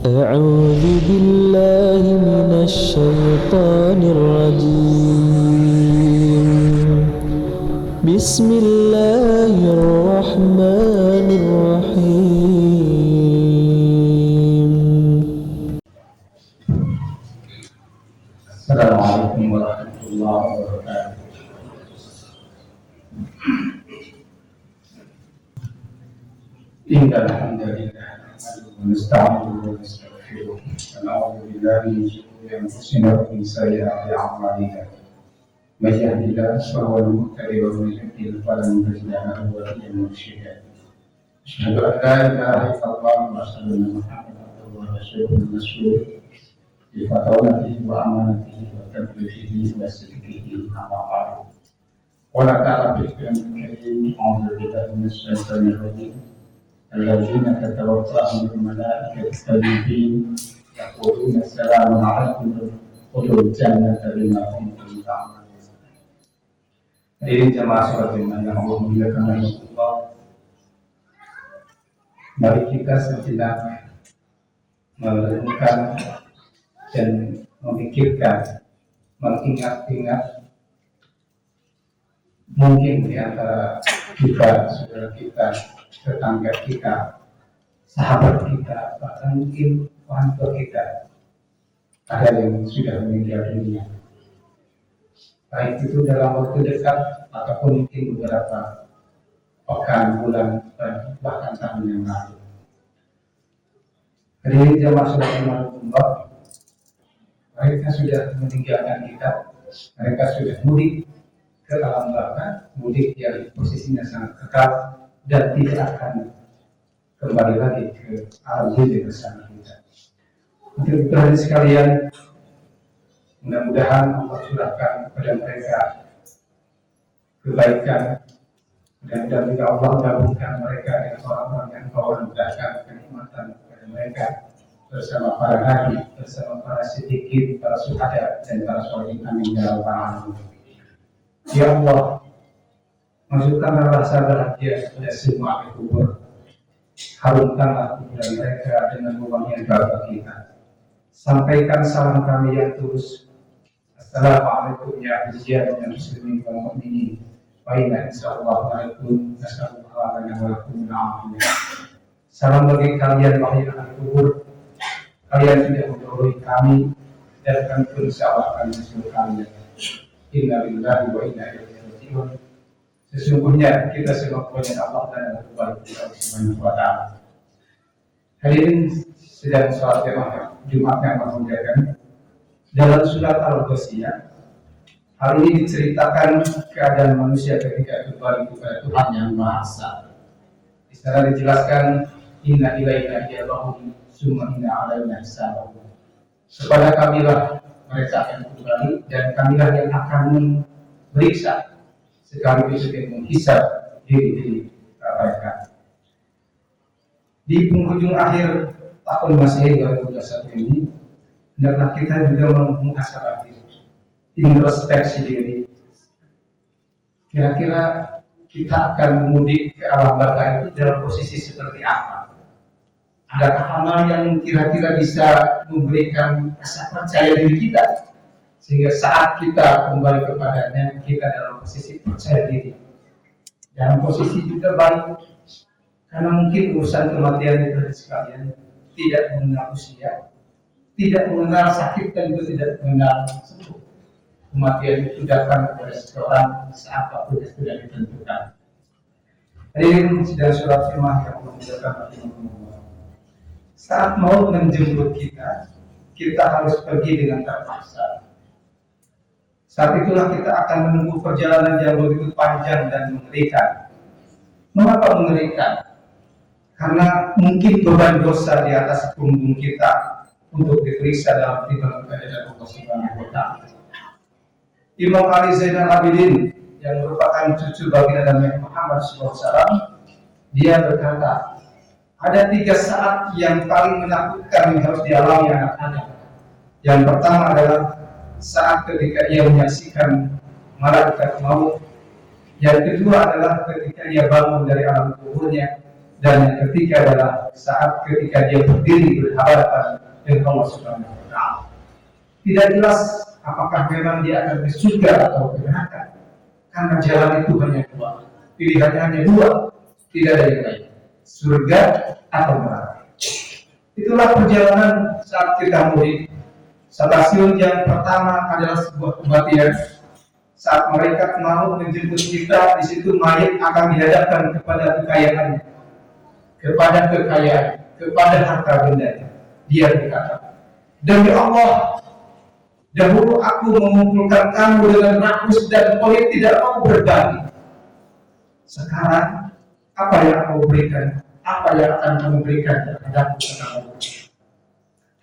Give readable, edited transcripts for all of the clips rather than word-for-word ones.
أعوذ بالله من الشيطان الرجيم. بسم الله الرحمن الرحيم. السلام عليكم ورحمة الله وبركاته. إن الحمد لله ونستعينه ونستغفره ونعوذ بالله من شرور أنفسنا ومن سيئات أعمالنا. من يهد الله فهو المهتدي ومن يضلل فلن تجد له وليا مرشدا. أشهد أن لا إله إلا الله وأشهد أن محمدا عبده ورسوله المسؤول بفتوته وأمانته وتبليغه وصدقه أما بعد. قال تعالى في الكلام الكريم: أعوذ بالله من الشيطان الرجيم. الذين تتوفاهم الملائكة الطيبين يقولون السلام عليكم ادخلوا الجنة بما كنتم تعملون. Hadirin jemaah salat yang Allah muliakan Allah, mari kita sejenak merenungkan dan memikirkan, mengingat-ingat mungkin di antara kita, saudara kita, tetangga kita, sahabat kita, bahkan mungkin orang tua kita ada yang sudah meninggal dunia, baik itu dalam waktu dekat ataupun mungkin beberapa pekan, bulan, bahkan tahun yang lalu. Hadirin jemaah salat Allah, mereka sudah meninggalkan kita, mereka sudah mudik ke alam baka, mudik yang posisinya sangat kekal dan tidak akan kembali lagi ke alam hidup bersama kita. Untuk itu sekalian, mudah-mudahan Allah curahkan kepada mereka kebaikan, mudah-mudahan juga Allah gabungkan mereka dengan orang-orang yang Allah mudahkan kenikmatan kepada mereka bersama para nabi, bersama para siddiqin, para syuhada dan para sholihin. Amin ya rabbal alamin. Ya Allah, masukkanlah rasa bahagia pada semua ahli kubur. Harumkanlah kuburan mereka dengan wangian bapa kita. Sampaikan salam kami yang tulus. Assalamualaikum ya hadirin muslimin wal mukminin. Wa inna insyaallah alaikum nasallallahu alaihi wa sallam. Salam bagi kalian wahai ahli kubur. Kalian sudah mendahului kami dan kami pun insyaallah akan menyusul kalian. Inna lillahi wa inna ilaihi raji'un. Sesungguhnya kita semua punya Allah dan Allah Subhanahu wa taala. Hadirin sedang sholat Jumat yang memuliakan, dalam surat Al-Ghasyiyah hari ini diceritakan keadaan manusia ketika kembali kepada Tuhan yang Maha Esa. Di sana dijelaskan inna ilaina iyabahum summa inna alaina hisabahum. Kepada kamilah mereka akan kembali dan kamilah yang akan memeriksa sekaligus juga menghisab diri mereka. Di penghujung akhir tahun Masehi 2021 ini, hendaklah kita juga memuhasabah diri, introspeksi diri. Kira-kira kita akan mudik ke alam baka itu dalam posisi seperti apa? Adakah amal yang kira-kira bisa memberikan rasa percaya diri kita sehingga saat kita kembali kepadanya kita dalam posisi percaya diri, dalam posisi juga baik, karena mungkin urusan kematian itu sekalian tidak mengenal usia, tidak mengenal sakit dan juga tidak mengenal sembuh. Kematian itu datang kepada seseorang saat waktu sudah ditentukan. Hadirin sedang surat firman yang menunjukkan saat mau menjemput kita, kita harus pergi dengan terpaksa. Saat itulah kita akan menempuh perjalanan yang begitu panjang dan mengerikan. Mengapa mengerikan? Karena mungkin beban dosa di atas punggung kita untuk diperiksa dalam timbangan keadaan Allah Subhanahu wa taala. Imam Ali Zainal Abidin yang merupakan cucu baginda Nabi Muhammad SAW, dia berkata, ada 3 saat yang paling menakutkan yang harus dialami anak Adam. Yang pertama adalah saat ketika ia menyaksikan malaikat maut. Yang kedua adalah ketika ia bangun dari alam kuburnya. Dan yang ketiga adalah saat ketika dia berdiri berhadapan dengan Allah Subhanahu wa Ta'ala. Tidak jelas apakah memang dia akan ke surga atau ke neraka, karena jalan itu hanya dua, pilihannya hanya dua, tidak ada yang lain, surga atau neraka. Itulah perjalanan saat kita mudik. Stasiun yang pertama adalah sebuah kematian. Saat mereka mau menjemput kita, di situ mayat akan dihadapkan kepada kekayaannya, kepada harta benda. Dia berkata, demi Allah, dahulu aku mengumpulkan kamu dengan rakus dan pelit, tidak mau berbagi. Sekarang, apa yang aku berikan? Apa yang akan kamu berikan terhadapku?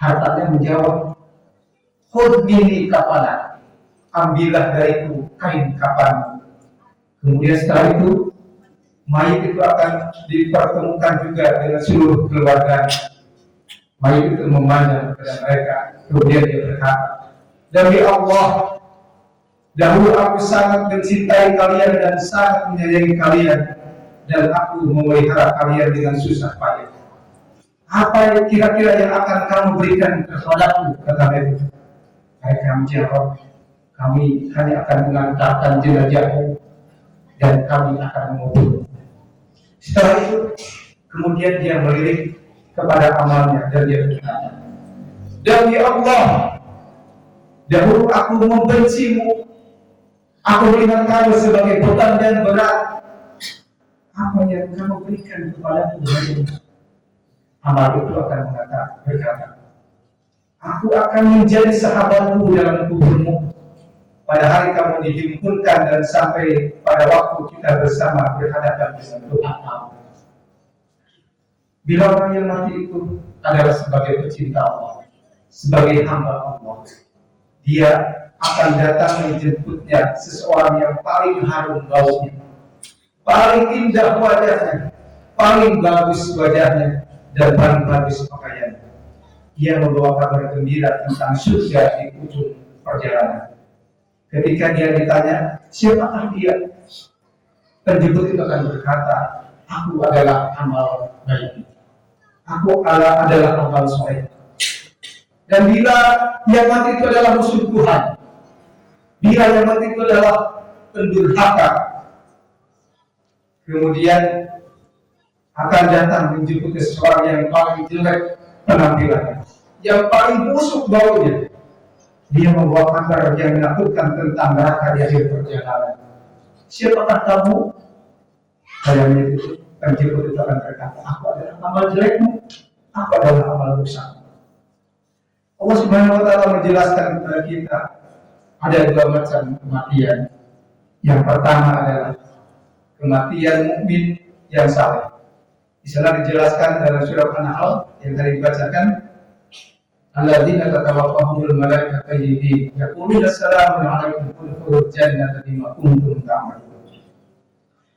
Hartanya menjawab, khudh minni kafanan, ambillah dariku kain kafanmu. Kemudian setelah itu, mayit itu akan dipertemukan juga dengan seluruh keluarga. Mayit itu memandang kepada mereka, kemudian dia berkata, demi Allah, dahulu aku sangat mencintai kalian dan sangat menyayangi kalian, dan aku memelihara kalian dengan susah payah. Apa yang kira-kira yang akan kamu berikan kepadaku? Kata mereka. Mereka menjawab, kami hanya akan mengantarkan jenazahmu dan kami akan membunuh. Setelah itu, kemudian dia melirik kepada amalnya dan dia berkata, demi Allah, dahulu aku membencimu, aku melihat kamu sebagai beban dan berat. Apa yang kamu berikan kepadaku hari ini? Amal itu akan berkata, aku akan menjadi sahabatmu dalam kuburmu pada hari kamu dihimpunkan dan sampai pada waktu kita bersama berhadapan dengan Tuhan Allah. Bila orang yang mati itu adalah sebagai pecinta Allah, sebagai hamba Allah, dia akan datang menjemputnya seseorang yang paling harum baunya, paling indah wajahnya, paling bagus wajahnya, dan paling bagus pakaiannya. Dia membawa kabar gembira tentang surga di ujung perjalanan. Ketika dia ditanya, siapakah dia? Penjemput itu akan berkata, aku adalah amal baik. Aku adalah amal soleh. Dan bila yang mati itu adalah musuh Tuhan, bila yang mati itu adalah pendurhaka, kemudian akan datang menjemput seseorang yang paling jelek penampilannya, yang paling busuk baunya. Dia membawa kabar yang menakutkan tentang neraka di akhir perjalanan. Siapakah kamu? Saya menyebut penjemput itu akan berkata, aku adalah amal jelekmu, aku adalah amal dosa. Allah Subhanahu wa Ta'ala menjelaskan kepada kita ada dua macam kematian. Yang pertama adalah kematian mukmin yang saleh. Di sana dijelaskan dalam surah An-Nahl yang tadi dibacakan, alladzina tatawaffahumul malaikatu tayyibin yaquluna assalamu alaikum udkhulul jannata bima kuntum ta'malun.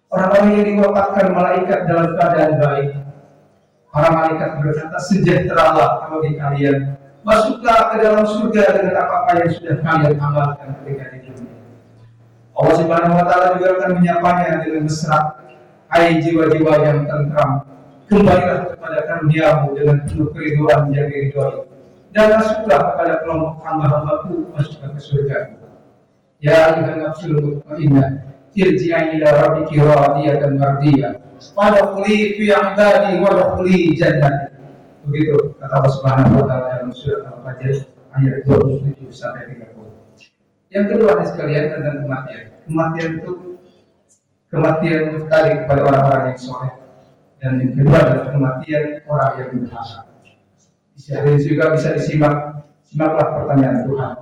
Orang-orang yang diwafatkan malaikat dalam keadaan baik, para malaikat berkata, sejahteralah bagi kalian, masuklah ke dalam surga dengan apa-apa yang sudah kalian amalkan ketika di dunia. Allah Subhanahu wa Ta'ala juga akan menyapanya dengan mesra, hai jiwa-jiwa yang tentram, kembalilah kepada karuniamu dengan penuh keridhaan yang diridhoi, dan masuklah kepada kelompok hamba-hambaku, masuklah ke surga. Ya ayyuhan nafsul mutmainnah, irji'i ila rabbiki radiyatan mardiyah, fadkhuli fi ibadi wadkhuli jannati. Begitu kata Allah Subhanahu wa Ta'ala dalam surah Al-Fajr ayat 27 sampai 30. Yang kedua sekalian tentang kematian. Kematian itu kematian tadi kepada orang-orang yang soleh, dan yang kedua adalah kematian orang yang durhaka. Ini juga bisa simaklah pertanyaan Tuhan.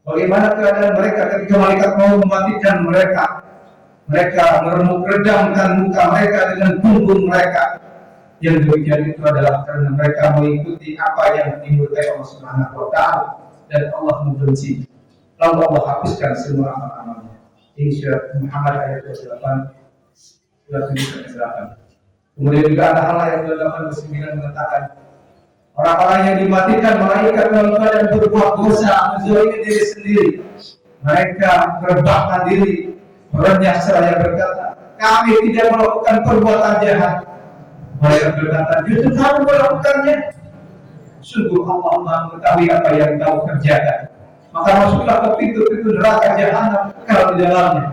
Bagaimana keadaan mereka ketika malaikat mau mematikan mereka? Mereka meremuk redamkan muka mereka dengan punggung mereka. Yang demikian itu adalah karena mereka mengikuti apa yang dimurkai Allah Subhanahu wa Ta'ala, dan Allah membenci. Lalu Allah hapuskan semua amal-amalnya. Ini surat Muhammad ayat 28, surat 7-8. Kemudian juga ada hal ayat 28-9 mengatakan, orang-orang yang dimatikan malaikat dalam keadaan berbuat dosa, menzalimi diri sendiri, mereka merebahkan diri, merenyah seraya berkata, kami tidak melakukan perbuatan jahat. Mereka berkata, justru kamu melakukannya. Sungguh Allah Maha mengetahui apa yang kamu kerjakan. Maka masuklah ke pintu-pintu neraka jahanam, kekal di dalamnya.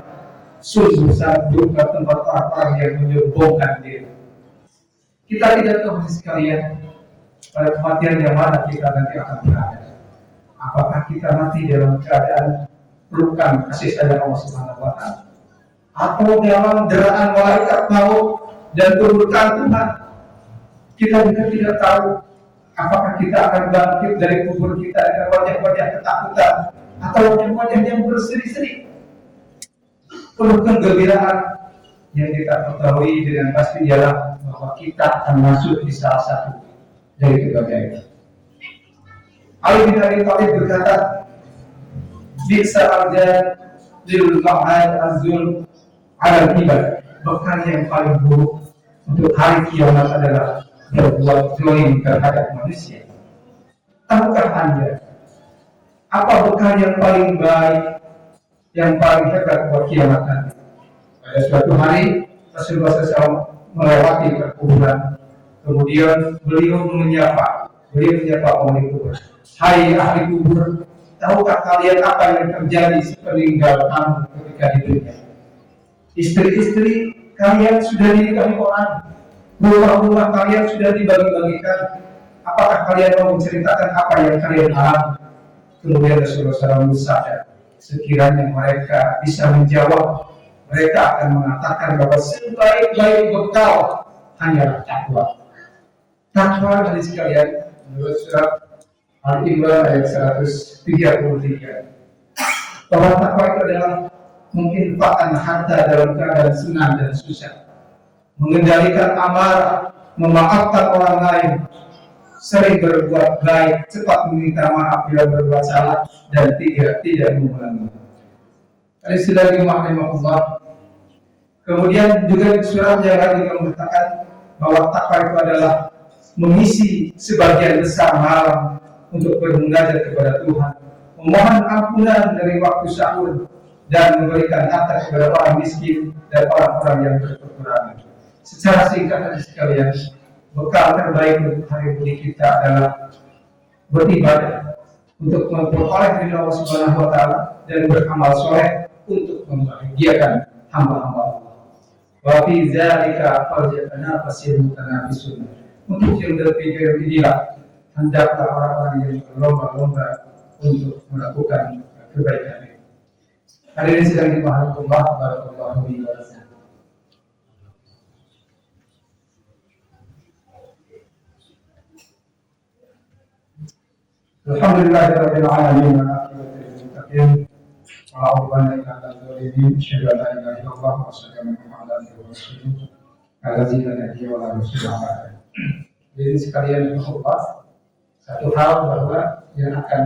Sungguh sangat buruk tempat orang-orang yang menyombongkan diri. Kita tidak tahu sekalian pada kematian yang mana kita nanti akan berada. Apakah kita mati dalam keadaan pelukan kasih sayang Allah Subhanahu wa Ta'ala, atau dalam deraan malaikat maut dan kemurkaan Tuhan? Kita juga tidak tahu apakah kita akan bangkit dari kubur kita dengan wajah-wajah ketakutan atau wajah-wajah yang berseri-seri penuh kegembiraan. Yang kita ketahui dengan pasti ialah bahwa kita akan masuk di salah satu dari keduanya. Ali bin Abi Thalib berkata, "Bisa arja lil ma'ad azul ala kibar." Bekal yang paling buruk untuk hari kiamat adalah berbuat zalim terhadap manusia. Tahukah Anda apa bekal yang paling baik, yang paling hebat buat kiamat nanti? Pada suatu hari Rasulullah SAW melewati perkuburan, kemudian beliau menyapa penghuni kubur. Hai ahli kubur, tahukah kalian apa yang terjadi sepeninggal kamu ketika di dunia? Istri-istri kalian sudah dinikahi orang, rumah-rumah kalian sudah dibagi-bagikan. Apakah kalian mau menceritakan apa yang kalian alami? Kemudian Rasulullah SAW bersabda, sekiranya mereka bisa menjawab, mereka akan mengatakan bahwa sebaik-baik bekal hanyalah takwa. Takwa dari sekalian, menurut surat Al-Imran ayat 133, bahwa takwa itu adalah menginfakkan harta dalam keadaan senang dan susah, mengendalikan amarah, memaafkan orang lain, sering berbuat baik, cepat meminta maaf bila berbuat salah, dan tidak mengulangi. Hadis lagi rahimahullah. Kemudian juga di surat yang lain juga mengatakan bahwa takwa itu adalah mengisi sebagian besar malam untuk bermunajat kepada Tuhan, memohon ampunan dari waktu sahur, dan memberikan harta kepada orang miskin dan orang-orang yang berkekurangan. Secara singkat hadis sekalian, bekal terbaik untuk hari ini kita adalah beribadah untuk memperoleh ridha Allah Subhanahu wa Ta'ala dan beramal soleh untuk membahagiakan hamba-hamba Allah. Wa fi dzalika falyatanafasil mutanafisun. Untuk yang berpikir inilah hendaklah orang-orang yang berlomba-lomba untuk melakukan kebaikan. Hadirin sedang dimahami Allah, barakallahu fiikum. Alhamdulillahirabbil alamin wa aqibatu muttaqin. Wa'udzubillahi minadz dzalimin. Asyhadu an la ilaha illallah wa asyhadu anna Muhammadan rasulullah. Allazi la nabiyya wa la rasula ba'da. Jadi sekalian Allah, satu hal bahwa yang akan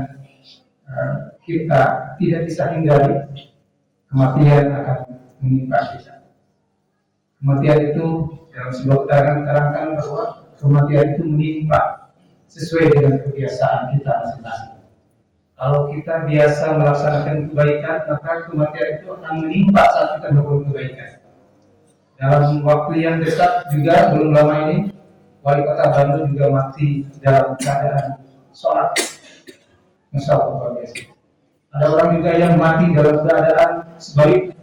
kita tidak bisa hindari, kematian akan menimpa kita. Kematian itu dalam sebuah keterangan terangkan bahwa kematian itu menimpa sesuai dengan kebiasaan kita masing-masing. Kalau kita biasa melaksanakan kebaikan, maka kematian itu akan menimpa saat kita melakukan kebaikan. Dalam waktu yang dekat juga, belum lama ini, Wali Kota Bandung juga mati dalam keadaan sholat. Masya Allah, biasa. Ada orang juga yang mati dalam keadaan sebalik,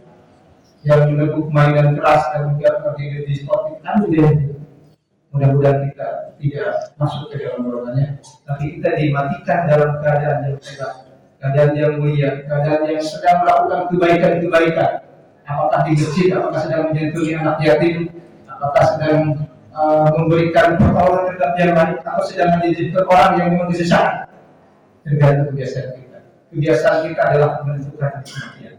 yang meneguk mainan keras dan juga pergi di diskotik. Mudah-mudahan kita tidak masuk ke dalam golongannya, tapi kita dimatikan dalam keadaan yang sehat, keadaan yang mulia, keadaan yang sedang melakukan kebaikan-kebaikan. Apakah di masjid, apakah sedang menyentuhi anak yatim, apakah sedang memberikan pertolongan terhadap yang lain, atau sedang mendidik orang yang memang disesatkan. Tergantung kebiasaan kita. Kebiasaan kita adalah menentukan kematian.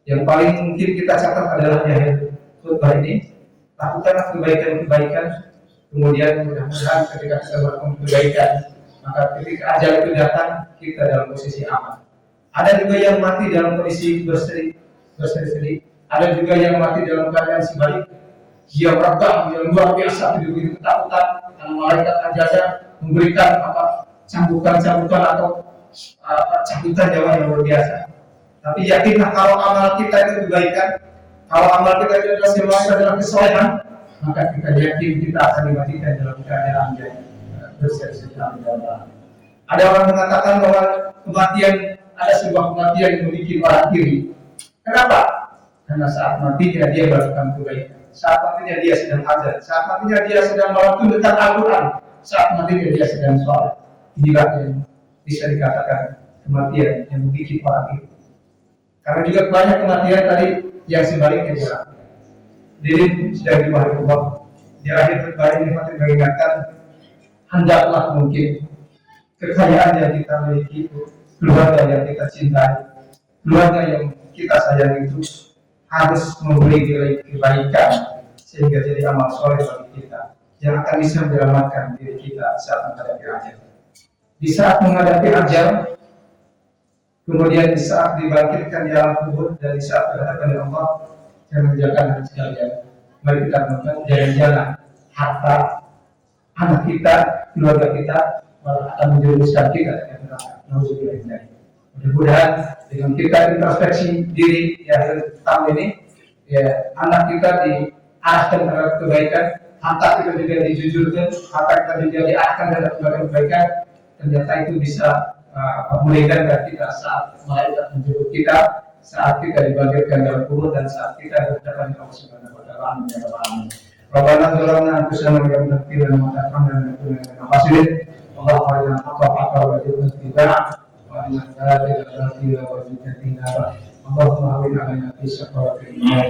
Yang paling mungkin kita catat adalah yaitu khutbah ini, lakukanlah kebaikan-kebaikan. Kemudian mudah-mudahan ketika kita melakukan kebaikan, maka ketika ajal itu datang, kita dalam posisi aman. Ada juga yang mati dalam kondisi berseri-seri. Ada juga yang mati dalam keadaan sebalik. Dia merekam yang luar biasa, begitu ketakutan, karena malaikat ajalnya memberikan cambukan atau cambukan nyawa yang luar biasa. Tapi yakinlah kalau amal kita itu kebaikan, kalau amal kita itu adalah kesolehan, maka kita yakin kita akan dimatikan dalam keadaan yang berseri-seri. Ada orang mengatakan bahwa kematian ada sebuah kematian yang memiliki orang iri. Kenapa? Karena saat matinya dia melakukan kebaikan, saat matinya dia sedang azan, saat matinya dia sedang melantunkan Al-Quran, saat matinya dia sedang sholat. Inilah yang bisa dikatakan kematian yang memiliki orang iri. Karena juga banyak kematian tadi yang sebaliknya dilakukan. Diri sedang diwahai Allah. Di akhir kembali nikmat mengingatkan, hendaklah mungkin kekayaan yang kita miliki itu, keluarga yang kita cintai, keluarga yang kita sayang itu harus memberi kebaikan sehingga jadi amal soleh bagi kita yang akan bisa menyelamatkan diri kita saat menghadapi ajal. Di saat menghadapi ajal, kemudian di saat dibangkitkan di alam kubur dan di saat berhadapan dengan Allah, yang menjaga dan sekalian, mari kita melakukan jalan-jalan harta anak kita, keluarga kita malah akan menjerumuskan kita dengan neraka. Nauzubillah. Mudah-mudahan dengan kita introspeksi diri ya tahun ini, ya anak kita diarahkan terhadap kebaikan, harta kita juga dijujurkan, harta kita juga diarahkan terhadap kebaikan. Ternyata itu bisa memudahkan kita saat malaikat menjemput kita, saat kita dibangkitkan dalam kubur dan saat kita berhadapan dengan Allah Subhanahu wa taala. Amin ya rabbal alamin. Rabbana dzlamna anfusana wa lam taghfir lana wa tarhamna lanakunanna minal khasirin. Allahumma arina al-haqqa wa warzuqna ittiba'ah wa arina al-batila warzuqna ijtinabah. Allahumma hawwin 'alaina fi shaqawatil iman.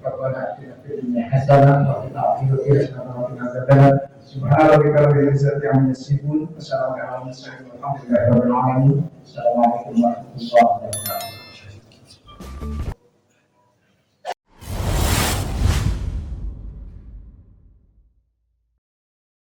Rabbana atina fid dunya hasanah wa fil akhirati hasanah wa qina adzabannar. Subhana rabbika rabbil izzati 'amma yasifun wa salamun 'alal mursalin walhamdulillahi rabbil alamin. Assalamualaikum warahmatullahi wabarakatuh.